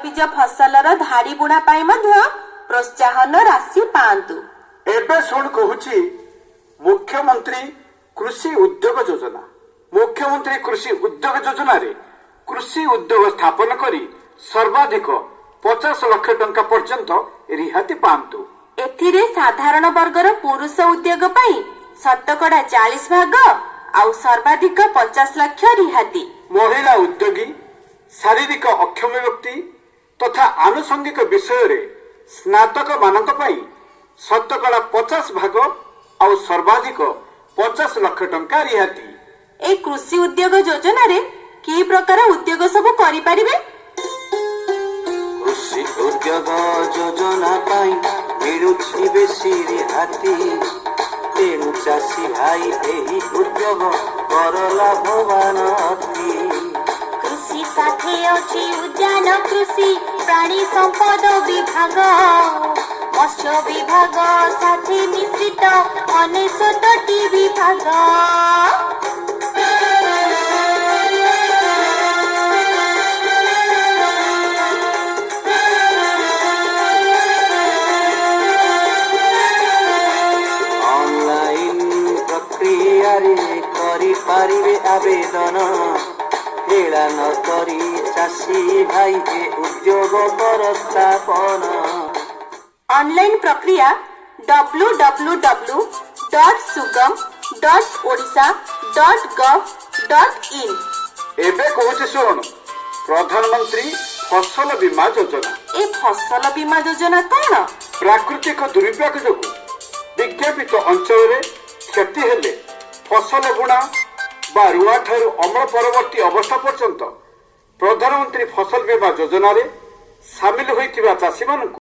तैलबीज फसलर धाड़ी बुणा पाई मध्य प्रोत्साहन राशि पांतु। एबे शुण कहूची मुख्यमंत्री कृषि उद्योग योजना। मुख्यमंत्री कृषि उद्योग योजना रे कृषि उद्योग स्थापन करी सर्वाधिक 50 लाख टंका पर्यंत रिहाती पांतु। एथिरे साधारण वर्गर पुरुष उद्योग पाई शतकड़ा 40 भाग आउ सर्वाधिक 50 लाख रिहाती। महिला उद्योगी शारीरिक अक्षम व्यक्ति तथा आनुषंगिक विषय रे स्नातक मानक पाई शतकड़ा 50 भाग आउ सर्वाधिक 50 लाख टंका रिहाती। ए कृषि उद्योग योजना रे की प्रकार उद्योग सब करि परिबे? कृषि उद्योग योजना पाई मिलुछि बेसी रिहाती। तेणु चाषी भाई एही उद्योग कर लाभवान अति। कृषि साथे अछि उद्यान कृषि प्राणी संपद विभाग मत्स्य विभाग साथे मिश्रित 69टी विभाग। करी पारिबे आवेदन हेला न करी चाषी भाई ए उद्योग कर स्थापन। ऑनलाइन प्रक्रिया www.sugam.odisha.gov.in। एबे कहूची सुन प्रधानमंत्री फसल बीमा योजना। ए फसल बीमा योजना कौन? प्राकृतिक दुर्विपाक जोगु विज्ञापित अंचल रे क्षति हेले फसल बुणा बा रुआ ठारू अमल परवर्ती अवस्था पर्यंत प्रधानमंत्री फसल बीमा योजना रे सामिल होइतिबा चाषी मानकु